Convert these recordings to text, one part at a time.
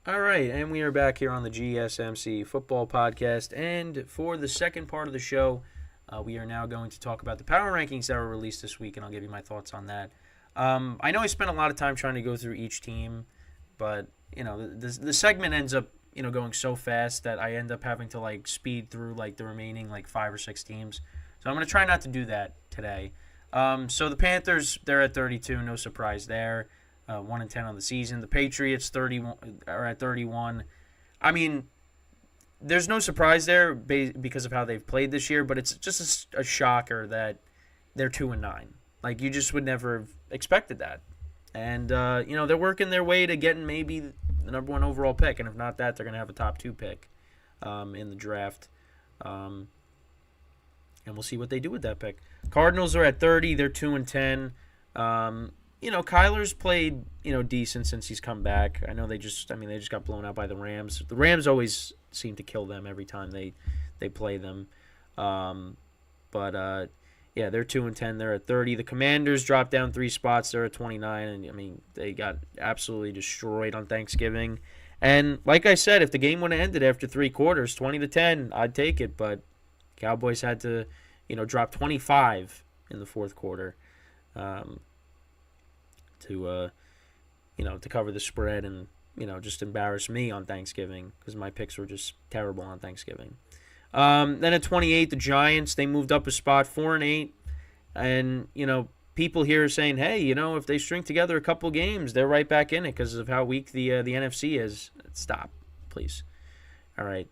All right, and we are back here on the GSMC football podcast. And for the second part of the show, we are now going to talk about the power rankings that were released this week, and I'll give you my thoughts on that. I know I spent a lot of time trying to go through each team, but the segment ends up going so fast that I end up having to like speed through like the remaining like 5 or 6 teams. So I'm going to try not to do that today. So the Panthers, they're at 32, no surprise there. 1-10 on the season. The Patriots 31 are at 31. I mean, there's no surprise there because of how they've played this year, but it's just a shocker that they're 2-9. Like you just would never have expected that. And they're working their way to getting maybe the number one overall pick, and if not that, they're gonna have a top 2 pick in the draft. And we'll see what they do with that pick. Cardinals are at 30. They're 2-10. Kyler's played, decent since he's come back. I know they just got blown out by the Rams. The Rams always seem to kill them every time they play them. They're 2-10. They're at 30. The Commanders dropped down 3 spots. They're at 29, and they got absolutely destroyed on Thanksgiving. And like I said, if the game would have ended after 3 quarters, 20-10, I'd take it. But Cowboys had to, drop 25 in the fourth quarter. To cover the spread and, just embarrass me on Thanksgiving because my picks were just terrible on Thanksgiving. Then at 28, the Giants, they moved up a spot, 4-8. And, people here are saying, hey, if they string together a couple games, they're right back in it because of how weak the NFC is. Stop, please. All right,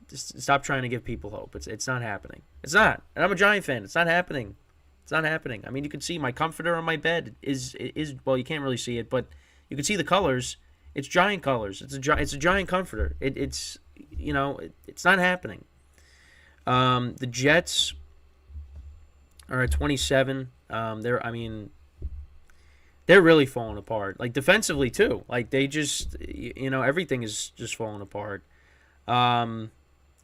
just stop trying to give people hope. It's not happening. It's not. And I'm a Giant fan. It's not happening. It's not happening. I mean, you can see my comforter on my bed is well, you can't really see it, but you can see the colors. It's Giant colors. It's a Giant comforter. It's not happening. The Jets are at 27. They're really falling apart. Like defensively too. Like they just everything is just falling apart. Now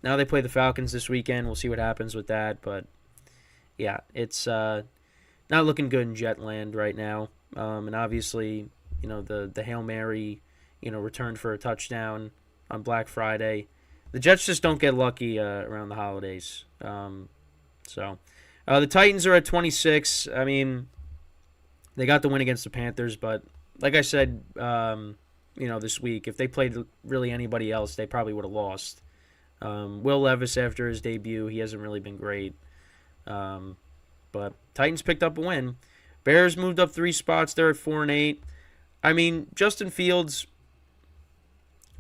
they play the Falcons this weekend. We'll see what happens with that, but yeah, it's not looking good in Jetland right now. And obviously, the Hail Mary, returned for a touchdown on Black Friday. The Jets just don't get lucky around the holidays. The Titans are at 26. I mean, they got the win against the Panthers, but like I said, this week, if they played really anybody else, they probably would have lost. Will Levis, after his debut, he hasn't really been great. But Titans picked up a win. Bears moved up 3 spots. They're at 4-8. I mean, Justin Fields,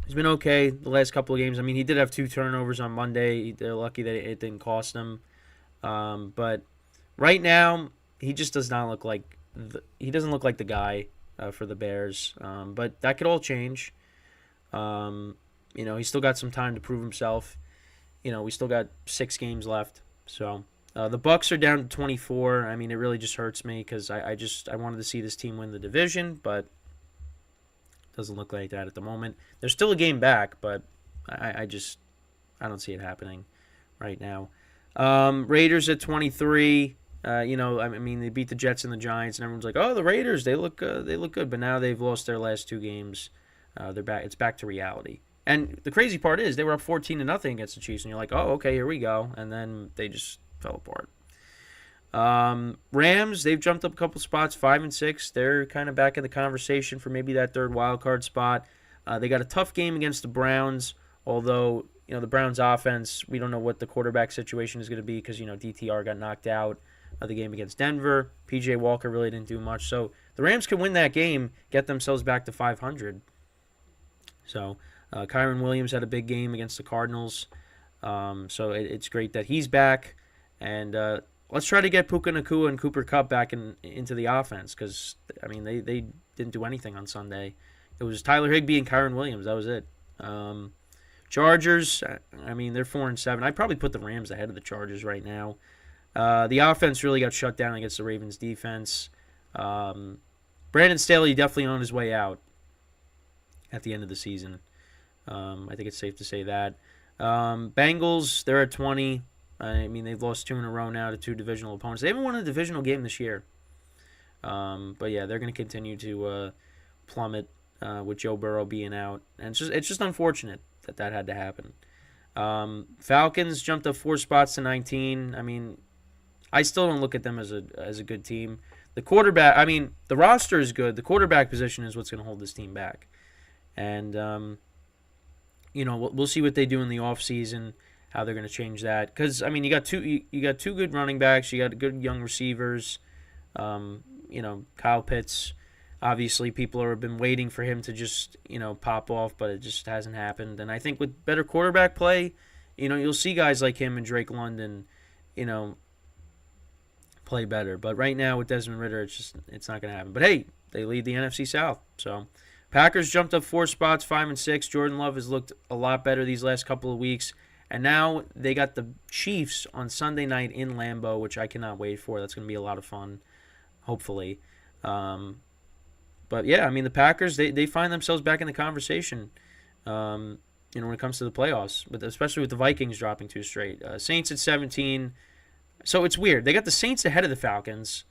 he's been okay the last couple of games. I mean, he did have 2 turnovers on Monday. They're lucky that it didn't cost them. But right now, he just does not look like he doesn't look like the guy for the Bears. But that could all change. He's still got some time to prove himself. We still got 6 games left. So the Bucs are down to 24. I mean, it really just hurts me because I wanted to see this team win the division, but it doesn't look like that at the moment. They're still a game back, but I don't see it happening right now. Raiders at 23. They beat the Jets and the Giants, and everyone's like, "Oh, the Raiders, they look good." But now they've lost their last 2 games. They're back. It's back to reality. And the crazy part is they were up 14-0 against the Chiefs, and you're like, "Oh, okay, here we go." And then they just fell apart. Rams, they've jumped up a couple spots, 5-6. They're kind of back in the conversation for maybe that 3rd wild card spot. They got a tough game against the Browns, although the Browns offense, we don't know what the quarterback situation is going to be because DTR got knocked out of the game against Denver. PJ Walker really didn't do much. So the Rams can win that game, get themselves back to 500. So Kyron Williams had a big game against the Cardinals. So it's great that he's back. And let's try to get Puka Nacua and Cooper Kupp back into the offense because, they didn't do anything on Sunday. It was Tyler Higbee and Kyron Williams. That was it. Chargers, they're 4-7. I'd probably put the Rams ahead of the Chargers right now. The offense really got shut down against the Ravens defense. Brandon Staley definitely on his way out at the end of the season. I think it's safe to say that. Bengals, they're at 20. They've lost 2 in a row now to 2 divisional opponents. They haven't won a divisional game this year. But yeah, they're going to continue to plummet. with Joe Burrow being out, and it's just unfortunate that had to happen. Falcons jumped up 4 spots to 19. I mean, I still don't look at them as a good team. The quarterback, I mean, the roster is good. The quarterback position is what's going to hold this team back. And, we'll see what they do in the offseason, how they're going to change that. Because, I mean, you got two good running backs. You got good young receivers. Kyle Pitts, obviously people have been waiting for him to just, pop off, but it just hasn't happened. And I think with better quarterback play, you'll see guys like him and Drake London, play better. But right now with Desmond Ridder, it's not going to happen. But hey, they lead the NFC South. So Packers jumped up 4 spots, 5-6. Jordan Love has looked a lot better these last couple of weeks. And now they got the Chiefs on Sunday night in Lambeau, which I cannot wait for. That's going to be a lot of fun, hopefully. But yeah, I mean, the Packers, they find themselves back in the conversation, when it comes to the playoffs, but especially with the Vikings dropping 2 straight. Saints at 17. So it's weird. They got the Saints ahead of the Falcons.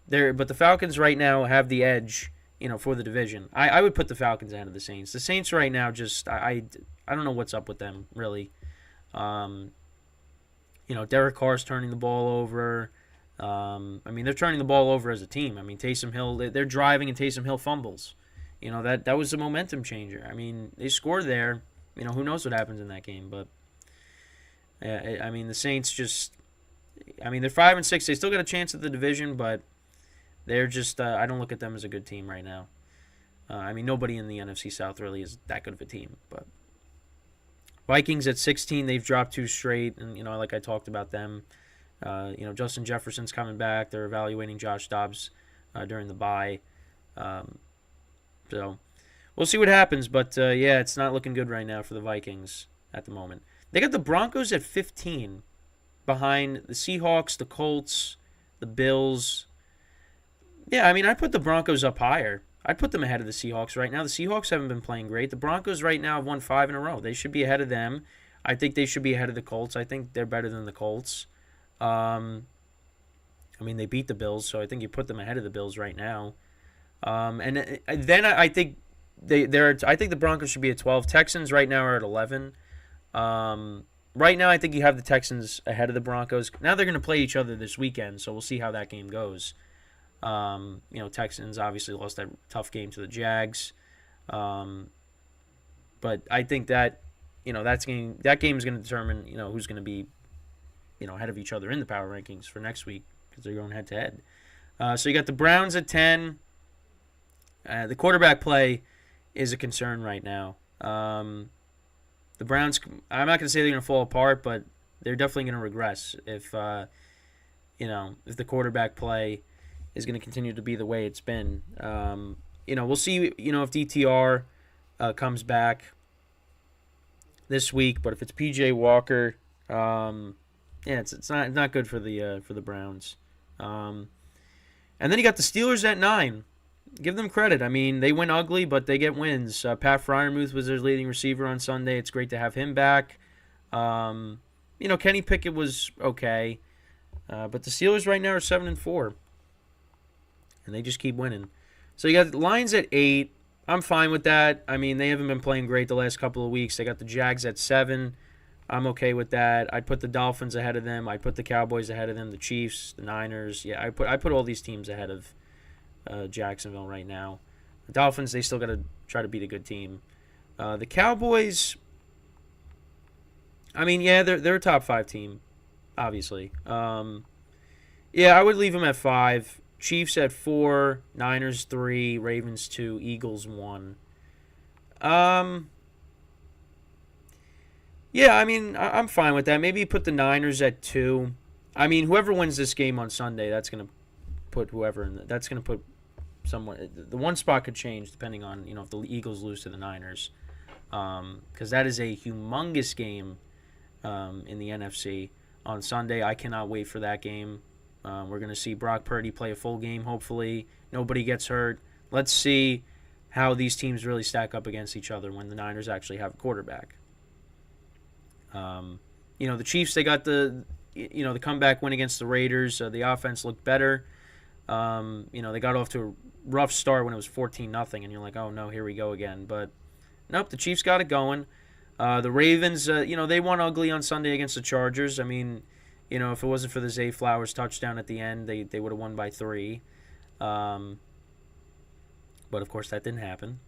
But the Falcons right now have the edge, for the division. I would put the Falcons ahead of the Saints. The Saints right now just I don't know what's up with them, really. Derek Carr's turning the ball over. They're turning the ball over as a team. I mean, Taysom Hill, they're driving and Taysom Hill fumbles. That was a momentum changer. I mean, they scored there. Who knows what happens in that game. But, the Saints just, they're 5-6. They still got a chance at the division, but they're just, I don't look at them as a good team right now. Nobody in the NFC South really is that good of a team. But Vikings at 16, they've dropped 2 straight. And, like I talked about them. Justin Jefferson's coming back. They're evaluating Josh Dobbs during the bye. So we'll see what happens. But, it's not looking good right now for the Vikings at the moment. They got the Broncos at 15 behind the Seahawks, the Colts, the Bills. Yeah, I put the Broncos up higher. I'd put them ahead of the Seahawks right now. The Seahawks haven't been playing great. The Broncos right now have won 5 in a row. They should be ahead of them. I think they should be ahead of the Colts. I think they're better than the Colts. They beat the Bills, so I think you put them ahead of the Bills right now. And then I think I think the Broncos should be at 12. Texans right now are at 11. Right now I think you have the Texans ahead of the Broncos. Now they're going to play each other this weekend, so we'll see how that game goes. Texans obviously lost that tough game to the Jags. But I think that that game is going to determine who's going to be ahead of each other in the power rankings for next week because they're going head to head. So you got the Browns at 10. The quarterback play is a concern right now. The Browns, I'm not going to say they're going to fall apart, but they're definitely going to regress if the quarterback play is going to continue to be the way it's been. We'll see, if DTR comes back this week, but if it's PJ Walker, it's not good for the Browns. And then you got the Steelers at 9. Give them credit. They went ugly, but they get wins. Pat Freiermuth was their leading receiver on Sunday. It's great to have him back. Kenny Pickett was okay, but the Steelers right now are 7-4, and they just keep winning. So you got the Lions at 8. I'm fine with that. They haven't been playing great the last couple of weeks. They got the Jags at 7. I'm okay with that. I'd put the Dolphins ahead of them. I'd put the Cowboys ahead of them, the Chiefs, the Niners. Yeah, I put all these teams ahead of Jacksonville right now. The Dolphins, they still got to try to beat a good team. The Cowboys, they're a top 5 team, obviously. I would leave them at 5. Chiefs at 4, Niners 3, Ravens 2, Eagles 1. I'm fine with that. Maybe put the Niners at 2. Whoever wins this game on Sunday, that's going to put whoever in that's going to put someone. The one spot could change depending on if the Eagles lose to the Niners, because that is a humongous game in the NFC on Sunday. I cannot wait for that game. We're going to see Brock Purdy play a full game. Hopefully, nobody gets hurt. Let's see how these teams really stack up against each other when the Niners actually have a quarterback. The Chiefs, they got the comeback win against the Raiders. The offense looked better. They got off to a rough start when it was 14-0, and you're like, oh no, here we go again. But nope, the Chiefs got it going. The Ravens, they won ugly on Sunday against the Chargers. I mean, if it wasn't for the Zay Flowers touchdown at the end, they would have won by 3. But of course that didn't happen.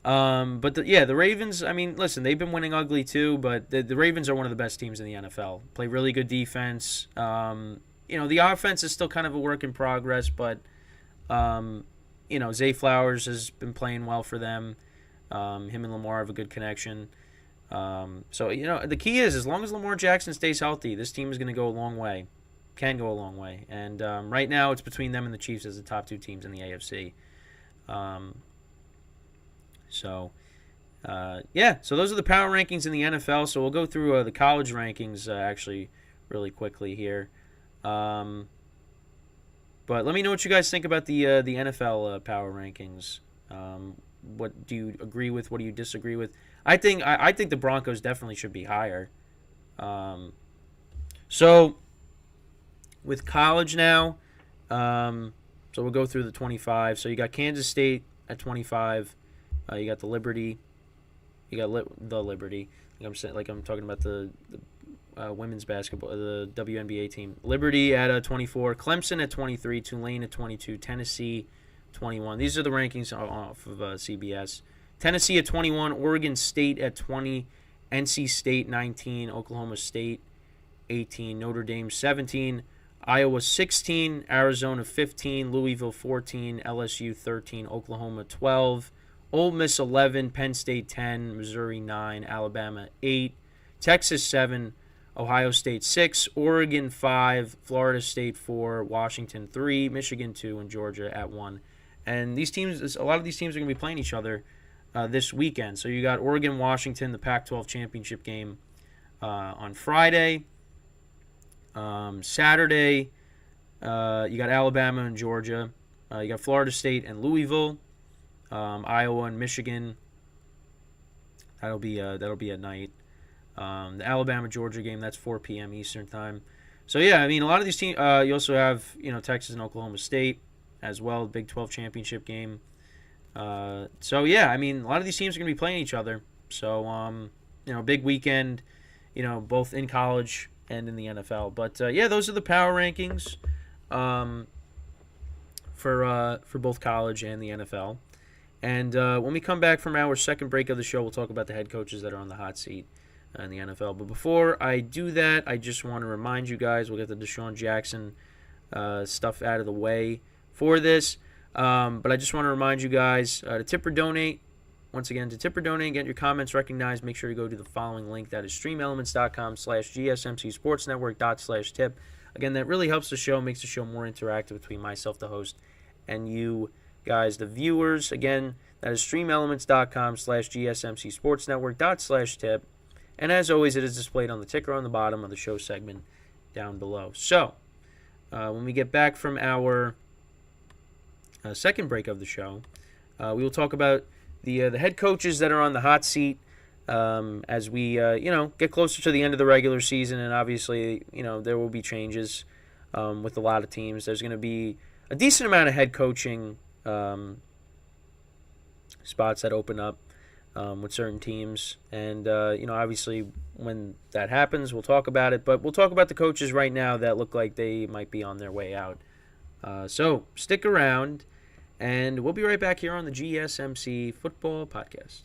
But the Ravens, I mean, listen, they've been winning ugly too, but the Ravens are one of the best teams in the NFL. Play really good defense. The offense is still kind of a work in progress, but, Zay Flowers has been playing well for them. Him and Lamar have a good connection. The key is, as long as Lamar Jackson stays healthy, this team is going to go a long way. Can go a long way. And right now it's between them and the Chiefs as the top 2 teams in the AFC. So those are the power rankings in the NFL. So we'll go through the college rankings actually really quickly here. But let me know what you guys think about the NFL power rankings. What do you agree with? What do you disagree with? I think the Broncos definitely should be higher. So with college now, so we'll go through the 25. So you got Kansas State at 25. You got the Liberty. You got the Liberty. I'm talking about the women's basketball, the WNBA team. Liberty at 24, Clemson at 23, Tulane at 22, Tennessee 21. These are the rankings off of CBS. Tennessee at 21, Oregon State at 20, NC State 19, Oklahoma State 18, Notre Dame 17, Iowa 16, Arizona 15, Louisville 14, LSU 13, Oklahoma 12, Ole Miss 11, Penn State 10, Missouri 9, Alabama 8, Texas 7, Ohio State 6, Oregon 5, Florida State 4, Washington 3, Michigan 2, and Georgia at 1. And a lot of these teams are going to be playing each other this weekend. So you got Oregon-Washington, the Pac-12 championship game on Friday. Saturday, you got Alabama and Georgia. You got Florida State and Louisville. Iowa and Michigan. That'll be at night. The Alabama-Georgia game, that's 4 p.m. Eastern time. So yeah, I mean, a lot of these teams. You also have Texas and Oklahoma State as well, the Big 12 championship game. So yeah, I mean, a lot of these teams are going to be playing each other. So big weekend, both in college and in the NFL. But those are the power rankings for both college and the NFL. And when we come back from our second break of the show, we'll talk about the head coaches that are on the hot seat in the NFL. But before I do that, I just want to remind you guys, we'll get the Deshaun Jackson stuff out of the way for this. But I just want to remind you guys to tip or donate. Once again, to tip or donate, get your comments recognized, make sure you go to the following link. That is streamelements.com/gsmcsportsnetwork./tip. Again, that really helps the show, makes the show more interactive between myself, the host, and you guys, the viewers. Again, that is streamelements.com/gsmcsportsnetwork./tip. And as always, it is displayed on the ticker on the bottom of the show segment down below. So, when we get back from our second break of the show, we will talk about the head coaches that are on the hot seat as we get closer to the end of the regular season, and obviously there will be changes with a lot of teams. There's going to be a decent amount of head coaching spots that open up with certain teams, and obviously when that happens, we'll talk about it. But we'll talk about the coaches right now that look like they might be on their way out. So stick around. And we'll be right back here on the GSMC Football Podcast.